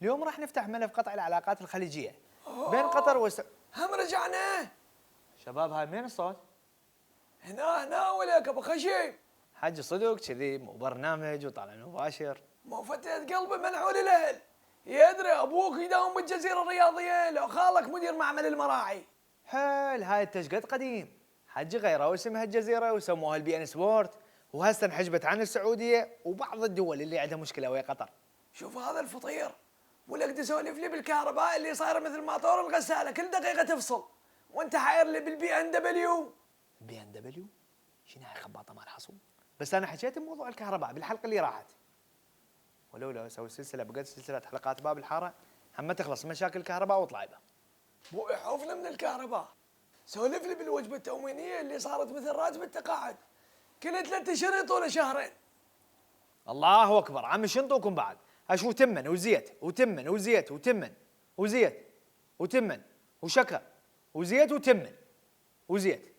اليوم راح نفتح ملف قطع العلاقات الخليجية بين قطر هم رجعنا. شباب هاي منين الصوت؟ هنا ولك ابو خشيم. حج صدق كذي مو برنامج وطالع مباشر. مو فتيت قلبي منعول الاهل. يدري ابوك يداوم بالجزيرة الرياضية، لو خالك مدير معمل المراعي. حيل هاي التشقد قديم. حج غيروا اسمها الجزيرة وسموها البي ان سبورت، وهسه انحجبت عن السعودية وبعض الدول اللي عندها مشكلة ويا قطر. شوف هذا الفطير ولك تسولف لي بالكهرباء اللي صايره مثل ماطور الغسالة، كل دقيقة تفصل، وانت حاير لي بالبي ان دبليو. بي ان دبليو؟ شنو هاي خباطة مال حصول؟ بس انا حكيت بموضوع الكهرباء بالحلقة اللي راحت. ولو اسوي سلسلة بقد سلسلة حلقات باب الحارة هم ما تخلص مشاكل الكهرباء واطلع بها. بو يحوفنا من الكهرباء. سولف لي بالوجبة التموينية اللي صارت مثل راتب التقاعد، كل 3 اشهر طول شهرين. الله اكبر عم شنطوكم بعد. اشوف تمن وزيت وتمن وزيت وتمن وزيت وتمن وشكر وزيت وتمن وزيت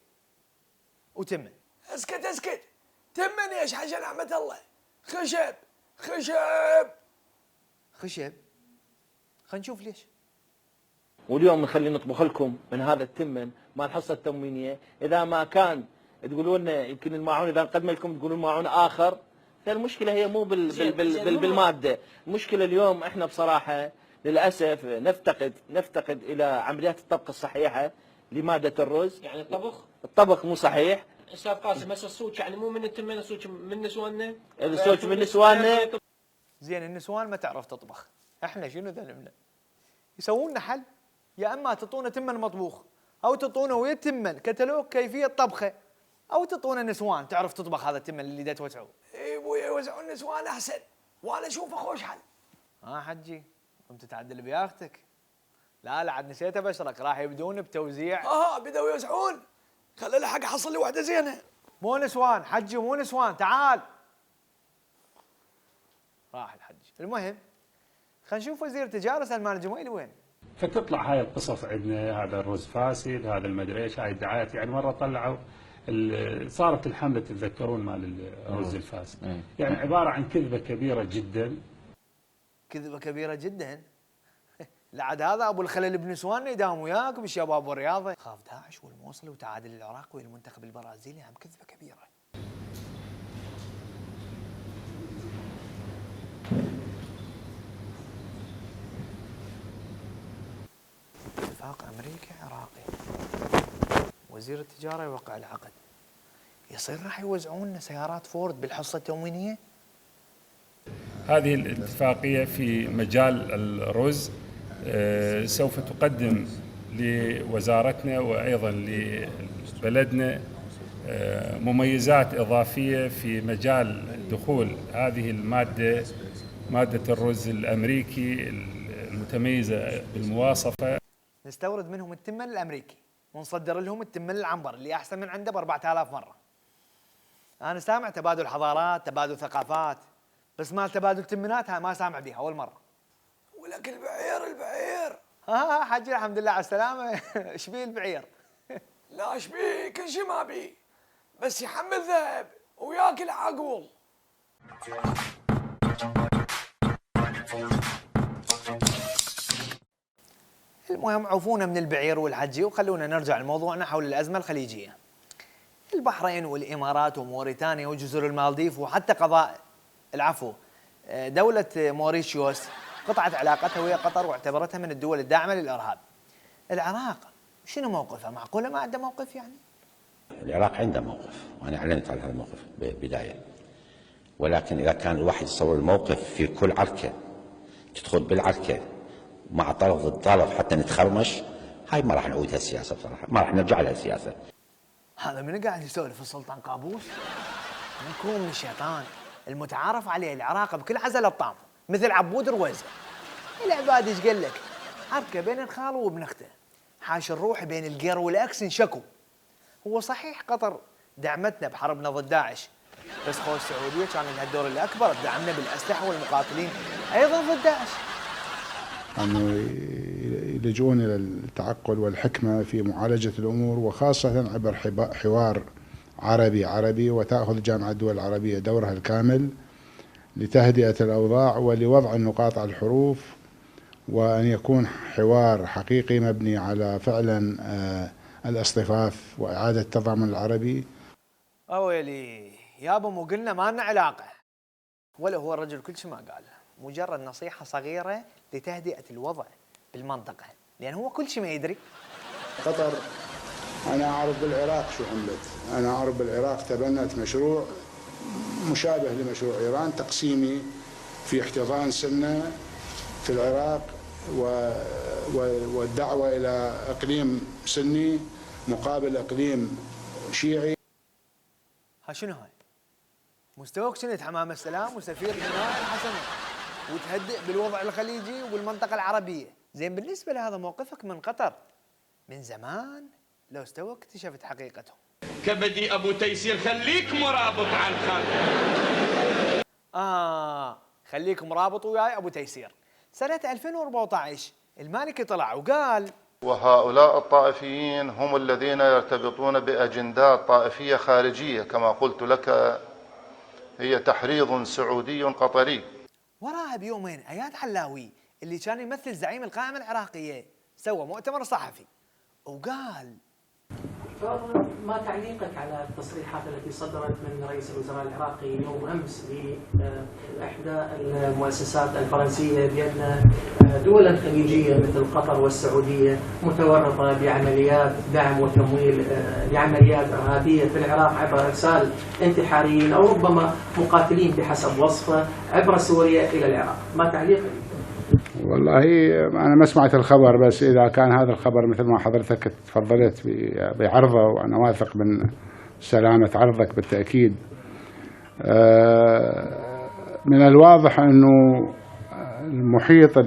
وتمن. اسكت اسكت، تمن ايش حاجة نعمة الله؟ خشب خشب خشب. خلينا نشوف ليش. واليوم نخلي نطبخ لكم من هذا التمن مال الحصه التموينيه، اذا ما كان تقولوا لنا يمكن الماعون، اذا نقدم لكم تقولون ماعون اخر، فالمشكله هي مو بالماده، المشكله اليوم احنا بصراحه للاسف نفتقد الى عمليات الطبخ الصحيحه لماده الرز. يعني الطبخ مو صحيح. استاذ قاسم هسه السوق يعني مو من التمن، السوق من نسواننا. السوق من نسواننا. زين النسوان ما تعرف تطبخ، احنا شنو ذنبنا؟ يسوون لنا حل، يا اما تعطونا تمن مطبوخ او تعطونا ويا التمن كتالوج كيفيه طبخه، او تعطونا نسوان تعرف تطبخ هذا التمن اللي دا توسعوه. اي ابوي يوزعون نسوان احسن، وانا اشوفه خوش حل. حجي قمت تعدل بياختك. لا عاد نسيت ابشرك، راح يبدون بتوزيع. بدأوا يوزعون. خلي لحق حصل لي واحده زينه. مو نسوان حجي، مو نسوان، تعال. راح الحج. المهم خلينا نشوف وزير التجاره سلمان الجميلي وين. فتطلع هاي القصص عندنا، هذا الرز فاسد، هذا المدري ايش، هاي الدعايات. يعني مره طلعوا صارت الحمله تتذكرون مال الرز الفاسد، يعني عباره عن كذبه كبيره جدا. كذبه كبيره جدا. لعد هذا ابو الخلل بنسوان يداوم وياك بالشباب والرياضه. خاف داعش والموصل وتعادل العراق ويا المنتخب البرازيلي، هم كذبه كبيره. اتفاق امريكي عراقي، وزير التجاره يوقع العقد، يصير راح يوزعون لنا سيارات فورد بالحصه التموينيه. هذه الاتفاقيه في مجال الرز سوف تقدم لوزارتنا وايضا لبلدنا مميزات اضافيه في مجال دخول هذه الماده، ماده الرز الامريكي المتميزه بالمواصفه. نستورد منهم التمن الامريكي ونصدر لهم التمن العنبر اللي احسن من عنده ب 4000 مره. انا سامع تبادل حضارات، تبادل ثقافات، بس مال تبادل تمنات ما سامع بيها اول مره. ولك البعير. حجي الحمد لله على السلامه. ايش بيه البعير؟ لا ايش بيه، كل شيء ما بيه، بس يحمل ذهب وياكل عقول. المهم عوفونا من البعير والحجي وخلونا نرجع لموضوعنا حول الازمه الخليجيه. البحرين والامارات وموريتانيا وجزر المالديف وحتى دوله موريشيوس قطعت علاقتها ويا قطر واعتبرتها من الدول الداعمه للارهاب. العراق شنو موقفه؟ معقوله ما عنده موقف يعني؟ العراق عنده موقف، وانا اعلنت على هذا الموقف بدايه، ولكن اذا كان الواحد يصور الموقف في كل عركه تدخل بالعركه مع طرف ضد طرف حتى نتخرمش، هاي ما راح نعودها السياسه بصراحه، ما راح نرجع لها السياسه. هذا من قاعد يسولف السلطان قابوس؟ منكم من الشيطان المتعارف عليه العراق بكل عزل الطام مثل عبود رويزه. العباد ايش قال لك؟ عركه بين الخال وابن اخته، حاش الروح بين القير والاكس انشكوا. هو صحيح قطر دعمتنا بحربنا ضد داعش، بس خو السعوديه كان لها الدور الاكبر بدعمنا بالاسلحه والمقاتلين ايضا ضد داعش. انه يلجؤون الى التعقل والحكمه في معالجه الامور، وخاصه عبر حوار عربي، وتأخذ جامعة الدول العربية دورها الكامل لتهدئة الأوضاع ولوضع النقاط على الحروف، وأن يكون حوار حقيقي مبني على فعلا الاصطفاف وإعادة التضامن العربي. ويلي يابا مو قلنا ما لنا علاقة، ولا هو الرجل كل شيء ما قال، مجرد نصيحة صغيرة لتهدئة الوضع بالمنطقة، لأن هو كل شيء ما يدري. قطر أنا أعرف بالعراق شو عملت، أنا أعرف بالعراق تبنت مشروع مشابه لمشروع إيران تقسيمي في احتضان سنة في العراق والدعوة إلى إقليم سني مقابل إقليم شيعي. ها شنو هاي؟ مستواك شنو حمام السلام وسفير حماية الحسنة وتهدئ بالوضع الخليجي والمنطقة العربية. زين بالنسبة لهذا موقفك من قطر من زمان لو استوى اكتشفت حقيقته. كبدي أبو تيسير خليك مرابط على الخلق. خليك مرابط وياي أبو تيسير. سنة 2014 المالكي طلع وقال: وهؤلاء الطائفيين هم الذين يرتبطون بأجندات طائفية خارجية كما قلت لك، هي تحريض سعودي قطري. وراها بيومين اياد حلاوي اللي كان يمثل زعيم القائمة العراقية سوى مؤتمر صحفي وقال: ما تعليقك على التصريحات التي صدرت من رئيس الوزراء العراقي يوم امس باحدى المؤسسات الفرنسيه بان دولا خليجيه مثل قطر والسعوديه متورطه بعمليات دعم وتمويل لعمليات ارهابيه في العراق عبر ارسال انتحاريين او ربما مقاتلين بحسب وصفه عبر سوريا الى العراق، ما تعليقك؟ والله أنا ما سمعت الخبر، بس إذا كان هذا الخبر مثل ما حضرتك تفضلت بعرضه وأنا واثق من سلامة عرضك بالتأكيد، من الواضح أنه المحيط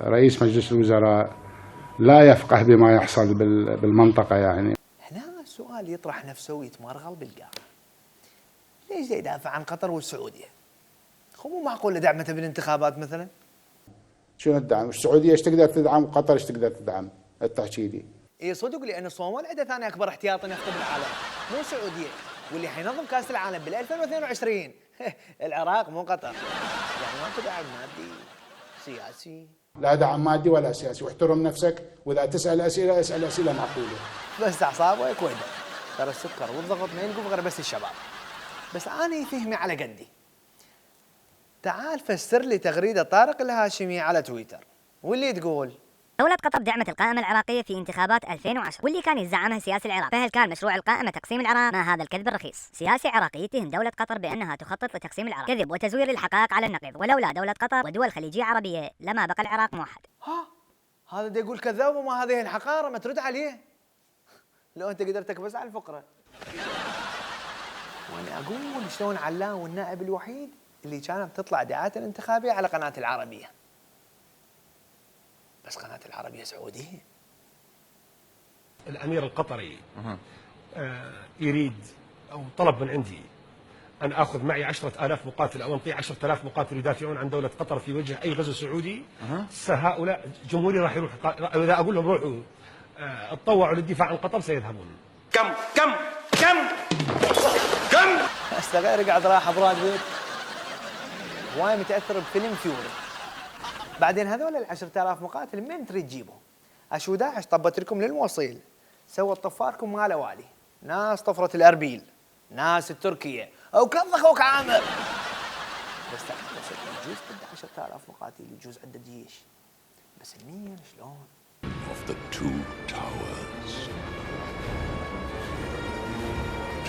رئيس مجلس الوزراء لا يفقه بما يحصل بالمنطقة. يعني هنا السؤال يطرح نفسه ويتمرغل بالقاع، ليش يدافع عن قطر والسعودية؟ مو معقول دعمته بالانتخابات مثلا؟ شنو الدعم؟ السعودية ايش تقدر تدعم وقطر ايش تقدر تدعم؟ التحكي لي. اي صدق، لان الصومال عنده ثاني اكبر احتياطي نفط بالعالم، مو السعودية، واللي حينظم كاس العالم بال 2022 العراق مو قطر. يعني ماكو دعم مادي سياسي. لا دعم مادي ولا سياسي، واحترم نفسك، واذا تسأل اسئلة اسأل اسئلة معقولة. بس اعصابك ويدا، ترى السكر والضغط ما يلقوا غير بس الشباب. بس انا فهمي على قدي. تعال فسر لي تغريدة طارق الهاشمي على تويتر واللي تقول: دولة قطر دعمت القائمة العراقية في انتخابات 2010 واللي كان يزعمها سياسي العراق، فهل كان مشروع القائمة تقسيم العراق؟ ما هذا الكذب الرخيص؟ سياسي عراقي يتهم دولة قطر بأنها تخطط لتقسيم العراق، كذب وتزوير الحقائق على النقيض، ولولا دولة قطر ودول خليجية عربية لما بقى العراق موحد. هذا دا يقول كذاب وما هذه الحقارة ما ترد عليه. لو أنت قدرت تكبس على الفقرة. وأنا أقول شلون علان والنائب الوحيد اللي كانت تطلع دعاية الانتخابية على قناة العربية، بس قناة العربية سعودية. الأمير القطري يريد أو طلب من عندي أن أخذ معي 10,000 مقاتل أو أنطي 10,000 مقاتل يدافعون عن دولة قطر في وجه أي غزو سعودي. فهؤلاء جمهوري راح يروح، إذا أقول لهم روحوا اتطوعوا للدفاع عن قطر سيذهبون. كم استغير قاعد راح براد بيت هواي متاثر بفيلم فيوري. بعدين هذول ال10,000 مقاتل من تريد تجيبهم؟ اشو داعش طبت لكم للموصيل، سوت طفاركم ما له والي، ناس طفره الاربيل، ناس التركيه، او كذا اخوك عامر. بس يجوز عنده 10,000 مقاتل، يجوز عنده جيش، بس مين شلون؟ Of the two towers.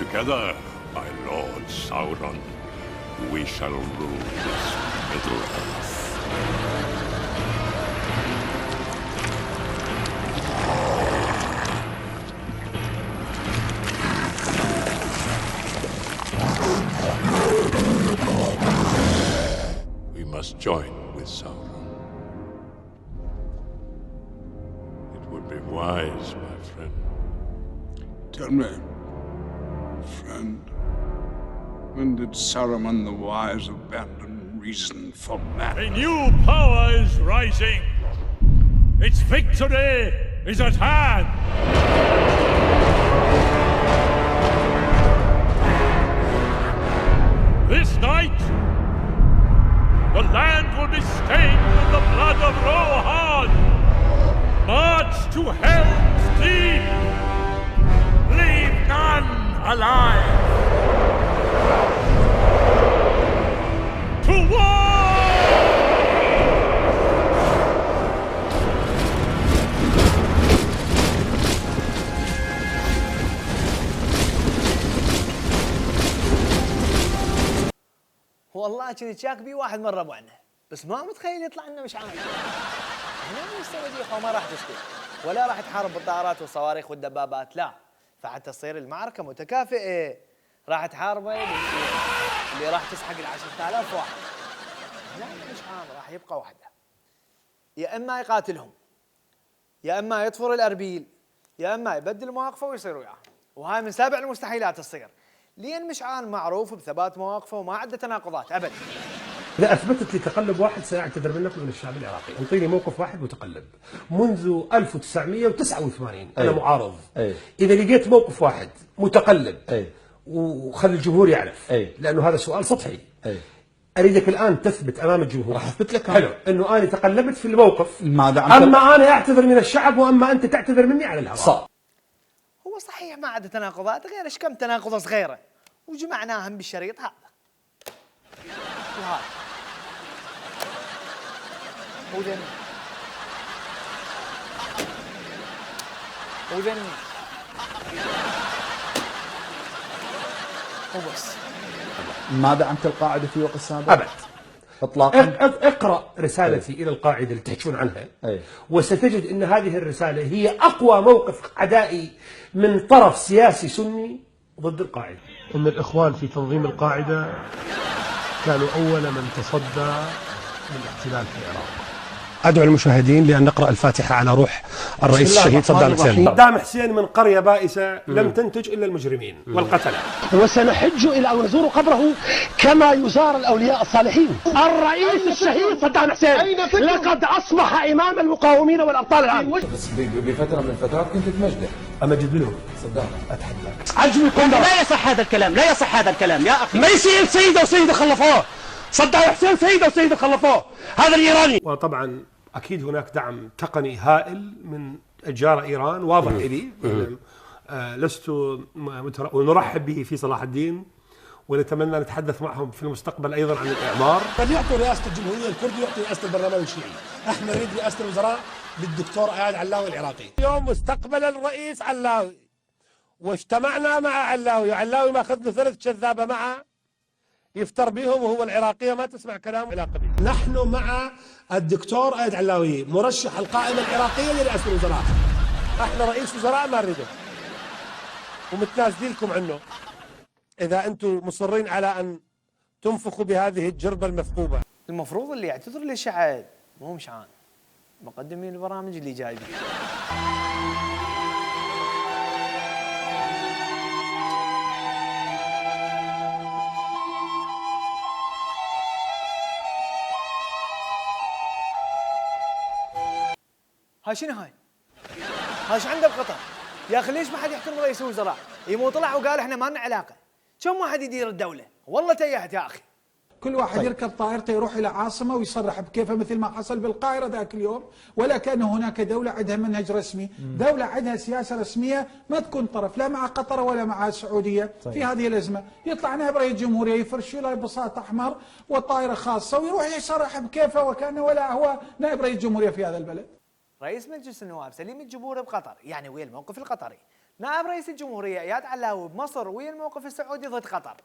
Together, my Lord Sauron, we shall rule this Middle Earth. We must join with Sauron. It would be wise, my friend. Tell me, friend, when did Saruman the Wise abandon reason for man? A new power is rising. Its victory is at hand. This night, the land will be stained with the blood of Rohan. March to Helm's Deep. Leave none alive. To war! والله كنت شاك بي واحد من ربعنا، بس ما متخيل يطلع لنا مشعل. هنا السعودية ما راح تسكت ولا راح تحارب بالطائرات والصواريخ والدبابات، لا، فحتى تصير المعركة متكافئة. راح تحاربه اللي راح تسحق ال 10,000 واحد. هنا المشعل راح يبقى وحده، يا اما يقاتلهم، يا اما يطفر الاربيل، يا اما يبدل مواقفه ويصير وياه، وهاي من سابع المستحيلات تصير. لين مشعل معروف بثبات مواقفه وما عنده تناقضات ابدا. إذا أثبتت لي تقلب واحد سأعتذر منك ومن الشعب العراقي، انطيني موقف واحد متقلب منذ 1989 أنا معارض. إذا لقيت موقف واحد متقلب وخلي الجمهور يعرف، لأنه هذا سؤال سطحي. أريدك الآن تثبت أمام الجمهور. راح أثبت لك حلو إنه أنا تقلبت في الموقف، ماذا أما أنا أعتذر من الشعب وأما أنت تعتذر مني على الهواء. هو صحيح ما عنده تناقضات، غير ايش كم تناقض صغيره وجمعناهم بالشريط هذا وهذا وذن وذن وبس. ماذا عن القاعدة في وقت سابق؟ أبد اطلاقا. اقرأ رسالتي إلى القاعدة اللي تحكون عنها، وستجد أن هذه الرسالة هي أقوى موقف عدائي من طرف سياسي سني ضد القاعدة. إن الإخوان في تنظيم القاعدة كانوا أول من تصدى للاحتلال في العراق. أدعو المشاهدين لأن نقرأ الفاتحة على روح الرئيس الشهيد صدام حسين. صدام حسين من قرية بائسة لم تنتج إلا المجرمين والقتلة. وسنحج إلى أو نزور قبره كما يزار الأولياء الصالحين. الرئيس الشهيد صدام حسين لقد أصبح إمام المقاومين والأبطال الآن. بس بفترة من الفترات كنت تمجده. أمجد منه صدام. أتحداك. عجبكم لا يصح هذا الكلام، لا يصح هذا الكلام يا أخي. ما يصير سيده وسيده خلفوه. صدام حسين سيده وسيده خلفوه. هذا الإيراني. وطبعا أكيد هناك دعم تقني هائل من أتجار إيران واضح إلي. لست ونرحب به في صلاح الدين ونتمنى نتحدث معهم في المستقبل أيضا عن الإعمار. قد يعطوا رئاسة الجمهورية الكردي يعطي رئاسة البرلمان الشيعي. احنا نريد رئاسة الوزراء للدكتور اياد علاوي العراقي. اليوم مستقبل الرئيس علاوي واجتمعنا مع علاوي، وعلاوي ماخذ له 3 كذابة معه يفتر بهم وهو العراقية ما تسمع كلام علاقة به. نحن مع الدكتور اياد علاوي مرشح القائمة العراقية لرئاسة الوزراء. احنا رئيس وزراء ما نريده ومتنازلين لكم عنه اذا انتم مصرين على ان تنفخوا بهذه الجربة المثقوبة. المفروض اللي يعتذر للشعب مو مشعان مقدمين البرامج اللي جايبين. هاي شنو هاي؟ هاي شو عنده بقطر؟ يا اخي ليش ما حد يحترم رئيس الوزراء؟ مو طلع وقال احنا ما لنا علاقه. كم واحد يدير الدوله؟ والله تيهت يا اخي. كل واحد يركب طائرته يروح الى عاصمه ويصرح بكيفه مثل ما حصل بالقاهره ذاك اليوم، ولا كان هناك دوله عندها منهج رسمي، دوله عندها سياسه رسميه ما تكون طرف لا مع قطر ولا مع السعوديه في هذه الازمه، يطلع نائب رئيس الجمهوريه يفرش له بساط احمر وطائره خاصه ويروح يصرح بكيفه وكانه ولا هو نائب رئيس الجمهوريه في هذا البلد. رئيس مجلس النواب سليم الجبوري بقطر يعني ويا الموقف القطري، نائب رئيس الجمهوريه اياد علاوي بمصر ويا الموقف السعودي ضد قطر،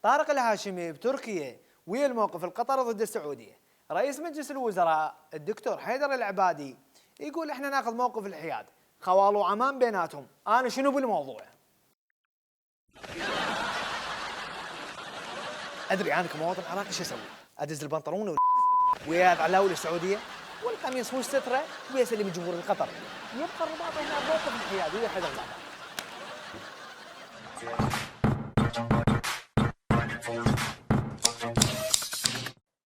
طارق الهاشمي بتركيا ويا الموقف القطري ضد السعوديه، رئيس مجلس الوزراء الدكتور حيدر العبادي يقول احنا ناخذ موقف الحياد، خوال وعمان بيناتهم، انا شنو بالموضوع؟ ادري انا كمواطن عراقي شو اسوي؟ ادز البنطلون ويا علاوي للسعوديه والقميص والستره ويسلم الجمهور القطري، يبقى الرباط هنا موقف الحياد ويا حيدر العبادي.